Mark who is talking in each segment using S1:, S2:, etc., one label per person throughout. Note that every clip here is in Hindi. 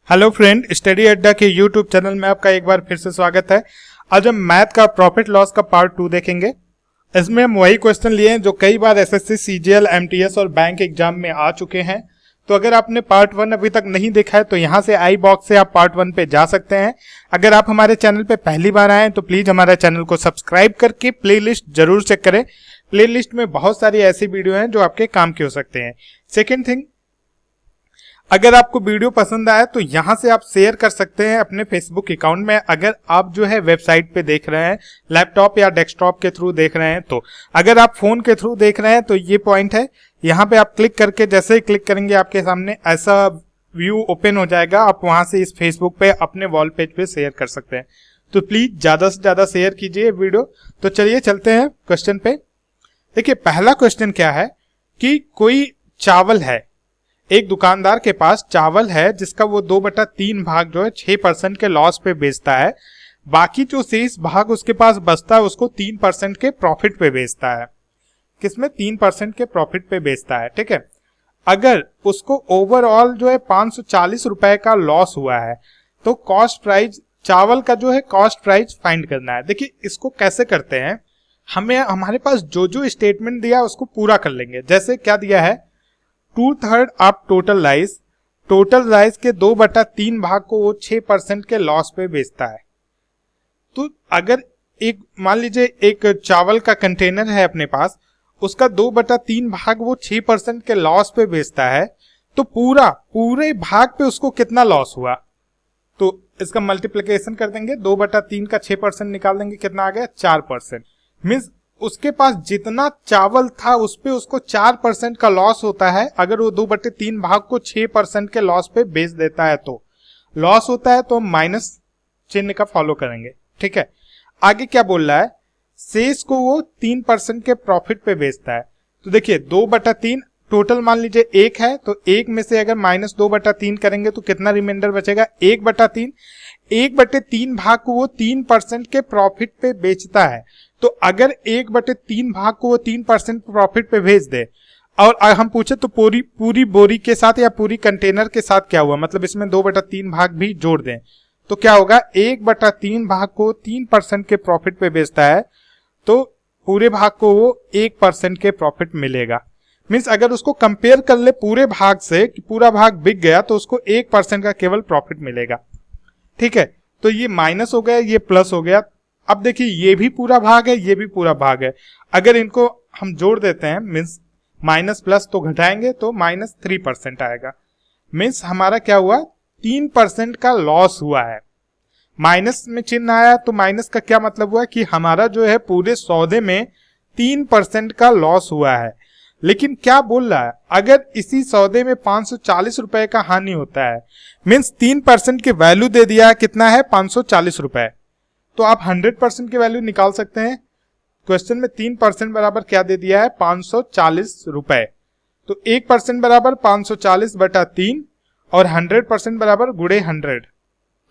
S1: हेलो फ्रेंड, स्टडी अड्डा के यूट्यूब चैनल में आपका एक बार फिर से स्वागत है। आज हम मैथ का प्रॉफिट लॉस का पार्ट 2 देखेंगे। इसमें हम वही क्वेश्चन लिए हैं जो कई बार एसएससी, सीजीएल, एमटीएस और बैंक एग्जाम में आ चुके हैं। तो अगर आपने पार्ट 1 अभी तक नहीं देखा है तो यहाँ से आई बॉक्स से आप पार्ट 1 पे जा सकते हैं। अगर आप हमारे चैनल पे पहली बार आए तो प्लीज हमारे चैनल को सब्सक्राइब करके प्लेलिस्ट जरूर चेक करें। प्लेलिस्ट में बहुत सारी ऐसी वीडियो हैं जो आपके काम के हो सकते हैं। सेकेंड थिंग, अगर आपको वीडियो पसंद आए तो यहां से आप शेयर कर सकते हैं अपने फेसबुक अकाउंट में। अगर आप जो है वेबसाइट पे देख रहे हैं, लैपटॉप या डेस्कटॉप के थ्रू देख रहे हैं, तो अगर आप फोन के थ्रू देख रहे हैं तो ये पॉइंट है, यहाँ पे आप क्लिक करके जैसे ही क्लिक करेंगे आपके सामने ऐसा व्यू ओपन हो जाएगा। आप वहां से इस फेसबुक पे अपने वॉल पेज पे शेयर कर सकते हैं। तो प्लीज ज्यादा से ज्यादा शेयर कीजिए वीडियो। तो चलिए चलते हैं क्वेश्चन पे। देखिए पहला क्वेश्चन क्या है कि कोई चावल है, एक दुकानदार के पास चावल है जिसका वो 2/3 भाग जो है 6% के लॉस पे बेचता है। बाकी जो शेष भाग उसके पास बचता है उसको 3% के प्रॉफिट पे बेचता है। किसमें? 3% के प्रॉफिट पे बेचता है। ठीक है, अगर उसको ओवरऑल जो है 540 रुपए का लॉस हुआ है तो कॉस्ट प्राइस, चावल का जो है कॉस्ट प्राइस फाइंड करना है। देखिए इसको कैसे करते हैं, हमें हमारे पास जो जो स्टेटमेंट दिया है उसको पूरा कर लेंगे। जैसे क्या दिया है, 2/3 ऑफ टोटल राइस के 2/3 भाग को वो 6% के लॉस पे बेचता है। तो अगर एक मान लीजिए एक चावल का कंटेनर है अपने पास, उसका 2/3 भाग वो 6% के लॉस पे बेचता है, तो पूरे भाग पे उसको कितना लॉस हुआ, तो इसका मल्टीप्लिकेशन कर देंगे। 2/3 का 6% निकाल देंगे, कितना आ गया? 4%। मीन्स उसके पास जितना चावल था उस पे उसको 4% का लॉस होता है। अगर वो 2/3 भाग को 6% के लॉस पे बेच देता है तो लॉस होता है, तो माइनस चिन्ह का फॉलो करेंगे। ठीक है, आगे क्या बोल रहा है, शेष को वो 3% के प्रॉफिट पे बेचता है। तो देखिए 2/3 टोटल मान लीजिए 1 है, तो 1 में से अगर -2/3 करेंगे तो कितना रिमाइंडर बचेगा? 1/3। 1/3 भाग को वो 3% के प्रॉफिट पे बेचता है। तो अगर 1/3 भाग को वो 3% प्रॉफिट पे भेज दे और हम पूछे तो पूरी बोरी के साथ या पूरी कंटेनर के साथ क्या हुआ, मतलब इसमें 2/3 भाग भी जोड़ दें तो क्या होगा? 1/3 भाग को 3% के प्रॉफिट पे बेचता है तो पूरे भाग को वो 1% के प्रॉफिट मिलेगा। मीन्स अगर उसको कंपेयर कर ले पूरे भाग से कि पूरा भाग बिक गया तो उसको 1% का केवल प्रॉफिट मिलेगा। ठीक है, तो ये माइनस हो गया, ये प्लस हो गया। अब देखिए ये भी पूरा भाग है, ये भी पूरा भाग है। अगर इनको हम जोड़ देते हैं, मीन्स माइनस प्लस तो घटाएंगे तो -3% आएगा। मीन्स हमारा क्या हुआ? 3% का लॉस हुआ है। माइनस में चिन्ह आया तो माइनस का क्या मतलब हुआ कि हमारा जो है पूरे सौदे में 3% का लॉस हुआ है। लेकिन क्या बोल रहा है, अगर इसी सौदे में 540 रुपए का हानि होता है, मीन्स 3% की वैल्यू दे दिया है, कितना है? 540 रुपए। तो आप 100% की वैल्यू निकाल सकते हैं। क्वेश्चन में 3% बराबर क्या दे दिया है? 540 रुपए। तो 1% बराबर 540/3 और 100% बराबर गुणे 100,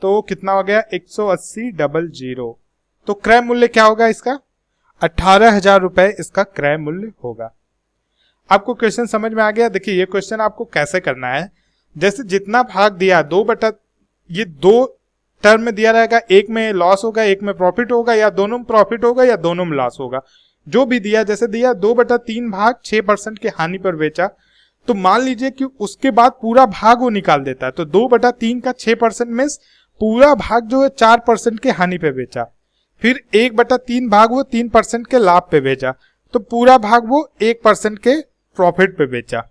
S1: तो कितना हो गया? 180,000। तो क्रय मूल्य क्या होगा इसका? 18,000 रुपए इसका क्रय मूल्य होगा। आपको क्वेश्चन समझ में आ गया? देखिए ये क्वेश्चन आपको कैसे करना है, जैसे जितना भाग दिया ये 2 टर्म में दिया रहेगा, एक में लॉस होगा, एक में प्रॉफिट होगा, या दोनों में प्रॉफिट होगा या दोनों में लॉस होगा। जो भी दिया, जैसे दिया 2/3 भाग 6% की हानि पर बेचा, तो मान लीजिए कि उसके बाद पूरा भाग वो निकाल देता है, तो 2/3 का 6% में पूरा भाग जो है 4% के हानि पे बेचा। फिर 1/3 भाग वो 3% के लाभ पे बेचा, तो पूरा भाग वो 1% के प्रॉफिट पे बेचा।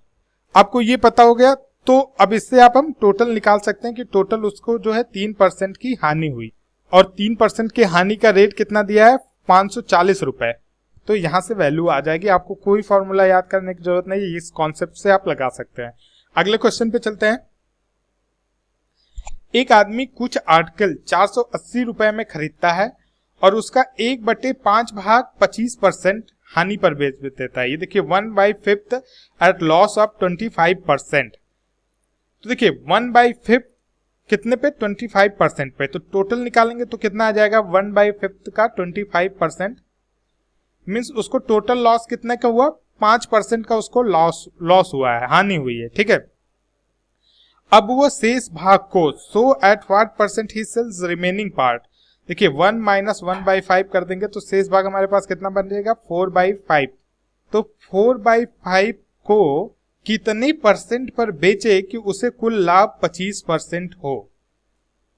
S1: आपको ये पता हो गया, तो अब इससे हम टोटल निकाल सकते हैं कि टोटल उसको जो है 3% की हानि हुई, और 3% की हानि का रेट कितना दिया है? 540 रुपए। तो यहां से वैल्यू आ जाएगी। आपको कोई फॉर्मूला याद करने की जरूरत नहीं है, इस कॉन्सेप्ट से आप लगा सकते हैं। अगले क्वेश्चन पे चलते हैं। एक आदमी कुछ आर्टिकल 480 रुपए में खरीदता है और उसका 1/5 भाग 25% हानि पर बेच देता है। ये देखिए 1/5 एट लॉस ऑफ 25%। तो देखिए 1/5 कितने पे? 25% पे। तो टोटल निकालेंगे तो कितना आ जाएगा? 1/5 का 25%, मीन्स उसको टोटल लॉस कितने का हुआ? 5% का उसको लॉस हुआ है, हानि हुई है। ठीक है, अब वो शेष भाग को so at what percent he sells remaining part. देखिए 1 माइनस 1/5 कर देंगे तो शेष भाग हमारे पास कितना बन जाएगा 4/5। तो 4/5 को कितने परसेंट पर बेचे कि उसे कुल लाभ 25% हो।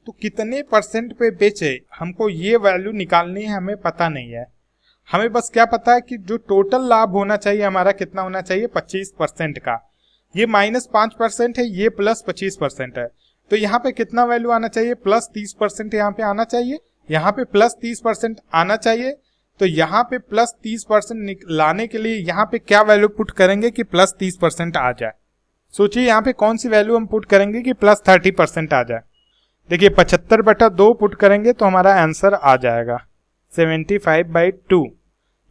S1: तो कितने परसेंट पे बेचे, हमको ये वैल्यू निकालनी है, हमें पता नहीं है। हमें बस क्या पता है कि जो टोटल लाभ होना चाहिए हमारा कितना होना चाहिए 25% का। ये -5% है, ये +25% है। तो यहाँ पे कितना वैल्यू आना चाहिए +30% यहाँ पे आना चाहिए, यहाँ पे +30% आना चाहिए। तो यहाँ पे +30% लाने के लिए यहाँ पे क्या वैल्यू पुट करेंगे कि +30% आ जाए। सोचिए यहाँ पे कौन सी वैल्यू हम पुट करेंगे कि +30% आ जाए। देखिए 75/2 पुट करेंगे तो हमारा आंसर आ जाएगा 75/2।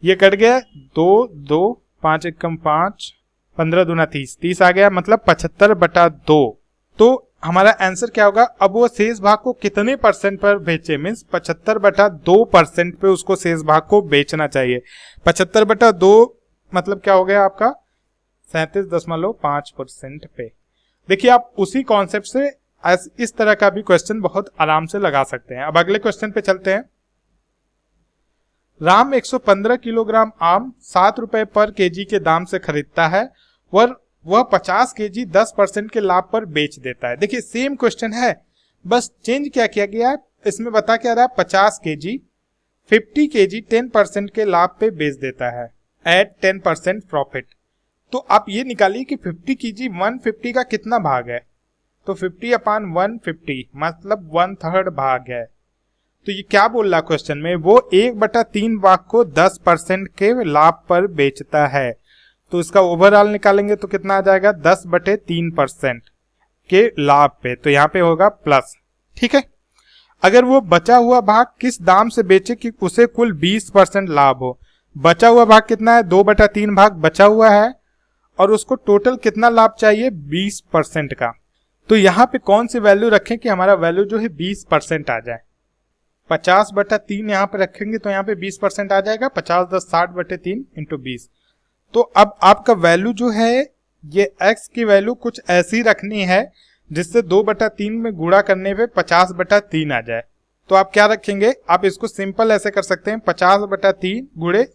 S1: ये कट गया 2 2 5 एकम 5 15 दूना 30 30 आ गया, मतलब 75/2। तो हमारा आंसर क्या होगा, अब वो शेष भाग को कितने परसेंट पर बेचे, मीन्स 75/2% पे उसको शेष भाग को बेचना चाहिए। 75/2 मतलब क्या हो गया आपका 37.5% पे। देखिए आप उसी कॉन्सेप्ट से इस तरह का भी क्वेश्चन बहुत आराम से लगा सकते हैं। अब अगले क्वेश्चन पे चलते हैं। राम 115 किलोग्राम आम 7 रुपए पर केजी के दाम से खरीदता है और वह 50 केजी 10% के लाभ पर बेच देता है। देखिए सेम क्वेश्चन है, बस चेंज क्या किया गया है, इसमें बता क्या रहा है 50 केजी 50 केजी 10% के लाभ पे बेच देता है एट 10% प्रॉफिट। तो आप ये निकालिए कि 50 केजी 150 का कितना भाग है, तो 50/150 मतलब 1/3 भाग है। तो ये क्या बोल रहा क्वेश्चन में, वो 1/3 भाग को 10% के लाभ पर बेचता है। तो इसका ओवरऑल निकालेंगे तो कितना आ जाएगा 10/3% के लाभ पे, तो यहाँ पे होगा प्लस। ठीक है, अगर वो बचा हुआ भाग किस दाम से बेचे कि उसे कुल 20% लाभ हो। बचा हुआ भाग कितना है 2/3 भाग बचा हुआ है और उसको टोटल कितना लाभ चाहिए 20% का। तो यहाँ पे कौन सी वैल्यू रखें कि हमारा वैल्यू जो है 20% आ जाए। 50/3 यहाँ पे रखेंगे तो यहाँ पे 20% आ जाएगा, 50 10 60/3 इंटू 20। तो अब आपका वैल्यू जो है ये x की वैल्यू कुछ ऐसी रखनी है जिससे 2/3 में गुणा करने पे 50/3 आ जाए। तो आप क्या रखेंगे, आप इसको सिंपल ऐसे कर सकते हैं 50/3 गुणे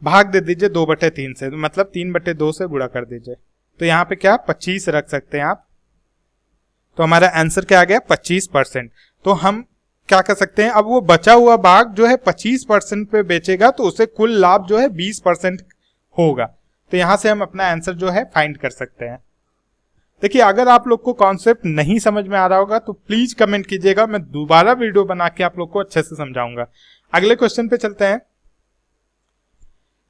S1: भाग दे दीजिए 2/3 से, मतलब 3/2 से गुणा कर दीजिए। तो यहाँ पे क्या 25 रख सकते हैं आप। तो हमारा आंसर क्या आ गया 25%। तो हम क्या कर सकते हैं, अब वो बचा हुआ भाग जो है 25% पे बेचेगा तो उसे कुल लाभ जो है 20% होगा। तो यहां से हम अपना आंसर जो है फाइंड कर सकते हैं। देखिए अगर आप लोग को कॉन्सेप्ट नहीं समझ में आ रहा होगा तो प्लीज कमेंट कीजिएगा, मैं दोबारा वीडियो बना के आप लोग को अच्छे से समझाऊंगा। अगले क्वेश्चन पे चलते हैं।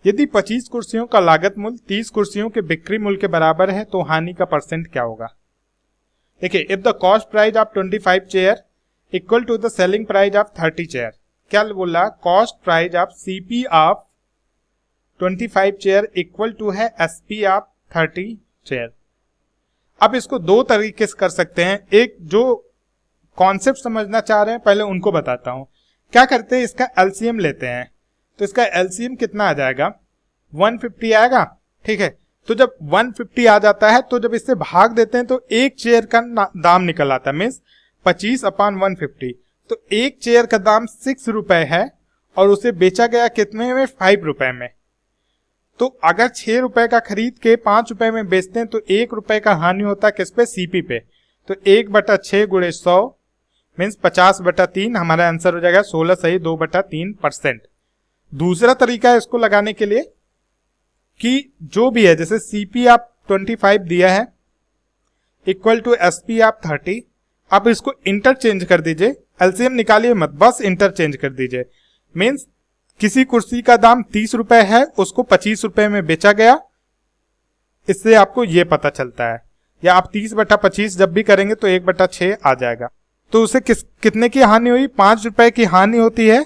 S1: यदि 25 कुर्सियों का लागत मूल्य 30 कुर्सियों के बिक्री मूल्य के बराबर है तो हानि का परसेंट क्या होगा। देखिए if the cost price of 25 chair equal to the selling price of 30 chair, क्या बोल रहा, cost price of CP of 25 chair equal to है एसपी ऑफ 30 चेयर। अब इसको दो तरीके से कर सकते हैं। एक जो कॉन्सेप्ट समझना चाह रहे हैं पहले उनको बताता हूं। क्या करते हैं, इसका एलसीएम लेते हैं। तो इसका एलसीएम कितना आ जाएगा 150 आएगा। ठीक है, तो जब 150 आ जाता है तो जब इससे भाग देते हैं तो एक चेयर का दाम निकल आता है, मीन्स 25/150। तो एक चेयर का दाम 6 रुपए है और उसे बेचा गया कितने में 5 रुपए में। तो अगर 6 रुपए का खरीद के 5 रुपए में बेचते हैं तो 1 रुपए का हानि होता है किस पे, सीपी पे। तो 1/6 गुणे 100 मीन्स 50/3, हमारा आंसर हो जाएगा 16 सही 2/3%। दूसरा तरीका है इसको लगाने के लिए कि जो भी है, जैसे सीपी आप 25 दिया है इक्वल टू एसपी आप 30, आप इसको इंटरचेंज कर दीजिए, एलसीएम निकालिए मत, बस इंटरचेंज कर दीजिए। मीन्स किसी कुर्सी का दाम 30 रुपए है, उसको 25 रुपए में बेचा गया, इससे आपको ये पता चलता है। या आप 30/25 जब भी करेंगे तो 1/6 आ जाएगा। तो उसे कितने की हानि हुई, 5 रुपए की हानि होती है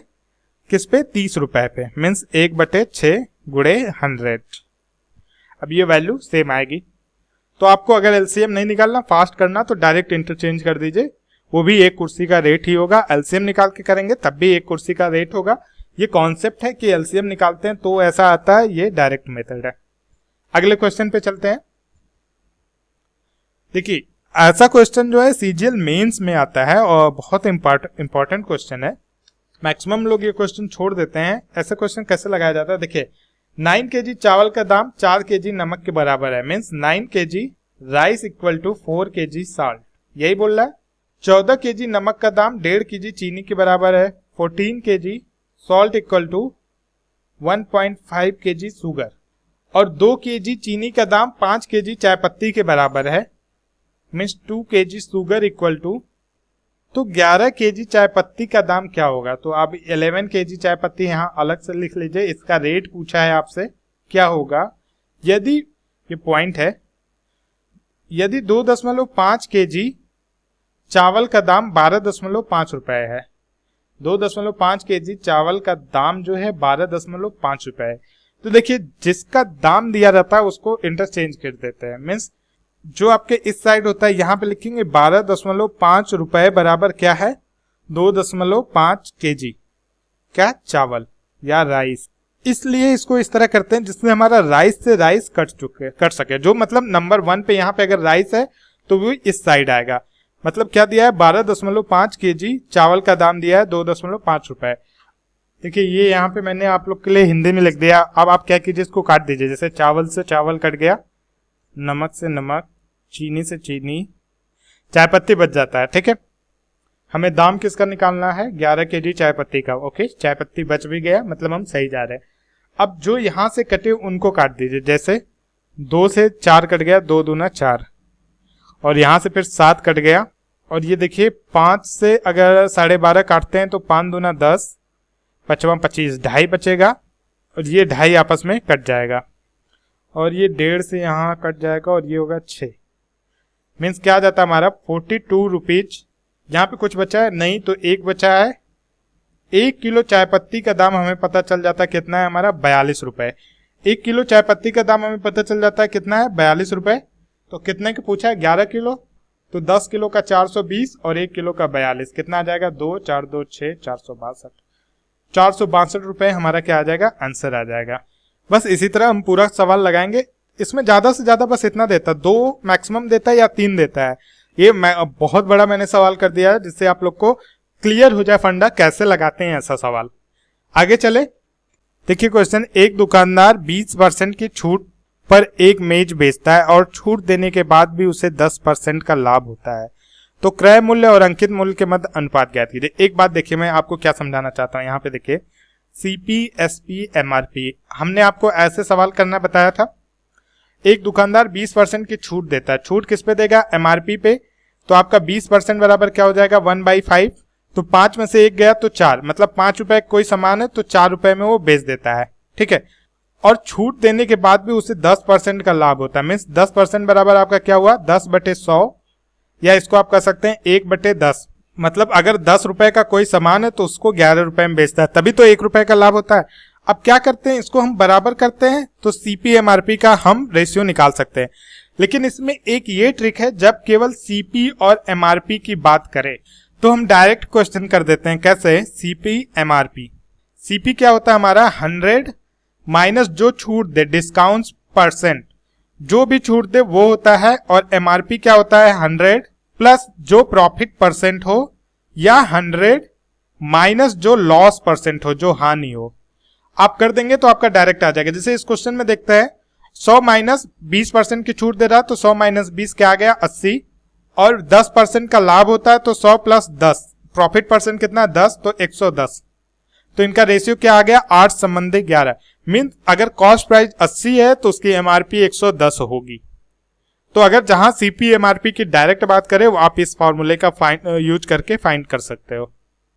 S1: किस पे, 30 रुपए पे, मीन्स 1/6 गुणे 100। अब ये वैल्यू सेम आएगी। तो आपको अगर एलसीएम नहीं निकालना, फास्ट करना, तो डायरेक्ट इंटरचेंज कर दीजिए, वो भी एक कुर्सी का रेट ही होगा। एलसीएम निकाल के करेंगे तब भी एक कुर्सी का रेट होगा। ये कॉन्सेप्ट है कि एलसीएम निकालते हैं तो ऐसा आता है, ये डायरेक्ट मेथड है। अगले क्वेश्चन पे चलते हैं। देखिए ऐसा क्वेश्चन जो है सीजीएल मेंस में आता है और बहुत इंपॉर्टेंट क्वेश्चन है। मैक्सिमम लोग ये क्वेश्चन छोड़ देते हैं। ऐसा क्वेश्चन कैसे लगाया जाता है, देखिए 9 kg चावल का दाम 4 kg नमक के बराबर है, means 9 kg rice equal to 4 kg salt, यही बोल रहा है। 14 kg नमक का दाम 1.5 kg चीनी के बराबर है, 14 kg salt equal to 1.5 kg sugar, और 2 kg चीनी का दाम 5 kg चाय पत्ती के बराबर है, means 2 kg sugar equal to, तो 11 kg चाय पत्ती का दाम क्या होगा। तो आप 11 kg चाय पत्ती यहाँ अलग से लिख लीजिए, इसका रेट पूछा है आपसे क्या होगा। यदि ये पॉइंट है, यदि 2.5 kg चावल का दाम 12.5 रुपए है, 2.5 kg चावल का दाम जो है 12.5 रुपए है, तो देखिए जिसका दाम दिया रहता है उसको इंटरचेंज कर देते हैं, मीन्स जो आपके इस साइड होता है यहाँ पे लिखेंगे 12.5 रुपए बराबर क्या है 2.5 kg क्या चावल या राइस। इसलिए इसको इस तरह करते हैं जिससे हमारा राइस से राइस कट सके, जो मतलब नंबर 1 पे यहाँ पे अगर राइस है तो वो इस साइड आएगा। मतलब क्या दिया है 12.5 kg चावल का दाम दिया है 2.5 रुपए। देखिए ये यहाँ पे मैंने आप लोग के लिए हिंदी में लिख दिया। अब आप क्या कीजिए, इसको काट दीजिए, जैसे चावल से चावल कट गया, नमक से नमक, चीनी से चीनी, चाय पत्ती बच जाता है। ठीक है, हमें दाम किसका निकालना है 11 kg चाय पत्ती का। ओके, चाय पत्ती बच भी गया, मतलब हम सही जा रहे हैं। अब जो यहां से कटे उनको काट दीजिए, जैसे 2 से 4 कट गया, 2 दूना 4, और यहां से फिर 7 कट गया, और ये देखिए 5 से अगर 12.5 काटते हैं तो 5 दूना 10, 5 25, 2.5 बचेगा, और ये 2.5 आपस में कट जाएगा, और ये 1.5 से यहाँ कट जाएगा, और ये होगा 6, मीन्स क्या आ जाता है हमारा 42 रुपीज। यहाँ पे कुछ बचा है नहीं, तो 1 बचा है। 1 किलो चाय पत्ती का दाम हमें पता चल जाता है कितना है हमारा 42 रुपए। 1 किलो चाय पत्ती का दाम हमें पता चल जाता है कितना है 42 रुपए। तो कितने का पूछा है 11 किलो, तो 10 किलो का 420 और 1 किलो का 42, कितना आ जाएगा 2 4 2 6 462, 462 रुपए हमारा क्या आ जाएगा, आंसर आ जाएगा। बस इसी तरह हम पूरा सवाल लगाएंगे। इसमें ज्यादा से ज्यादा बस इतना देता है, 2 मैक्सिमम देता है या 3 देता है। ये बहुत बड़ा मैंने सवाल कर दिया है जिससे आप लोग को क्लियर हो जाए फंडा कैसे लगाते हैं ऐसा सवाल। आगे चले, देखिए क्वेश्चन, एक दुकानदार 20% की छूट पर एक मेज बेचता है और छूट देने के बाद भी उसे 10% का लाभ होता है, तो क्रय मूल्य और अंकित मूल्य के मध्य अनुपात ज्ञात कीजिए। एक बात देखिए, मैं आपको क्या समझाना चाहता हूं। यहाँ पे देखिए सीपी, एसपी, एमआरपी, हमने आपको ऐसे सवाल करना बताया था। एक दुकानदार 20% की छूट देता है, छूट किस पे देगा, एमआरपी पे, तो आपका 20% बराबर क्या हो जाएगा 1/5, तो 5 में से 1 गया तो 4, मतलब 5 रुपए कोई सामान है तो 4 रुपए में वो बेच देता है। ठीक है, और छूट देने के बाद भी उसे 10% का लाभ होता है, मीन्स 10% बराबर आपका क्या हुआ 10/100, या इसको आप कह सकते हैं 1/10, मतलब अगर 10 रुपए का कोई सामान है तो उसको 11 रुपए में बेचता है, तभी तो 1 रुपए का लाभ होता है। अब क्या करते हैं, इसको हम बराबर करते हैं तो सीपी एमआरपी का हम रेशियो निकाल सकते हैं। लेकिन इसमें एक ये ट्रिक है, जब केवल सीपी और एमआरपी की बात करें तो हम डायरेक्ट क्वेश्चन कर देते हैं। कैसे, सीपी एमआरपी, सीपी क्या होता है हमारा 100 माइनस जो छूट दे, डिस्काउंट परसेंट, जो भी छूट दे वो होता है, और एमआरपी क्या होता है 100 प्लस जो प्रॉफिट परसेंट हो, या 100 माइनस जो लॉस परसेंट हो, जो हानि हो। आप कर देंगे तो आपका डायरेक्ट आ जाएगा। जैसे इस क्वेश्चन में देखते हैं 100 माइनस 20% की छूट दे रहा, तो 100 माइनस 20 क्या आ गया 80, और 10% का लाभ होता है तो 100 प्लस 10, प्रॉफिट परसेंट कितना 10, तो 110, तो इनका रेशियो क्या आ गया 8 संबंधी 11, मीन अगर कॉस्ट प्राइस 80 है तो उसकी एमआरपी 110 होगी। तो अगर जहां सीपी एमआरपी की डायरेक्ट बात करें वो आप इस फॉर्मूले का यूज करके फाइंड कर सकते हो।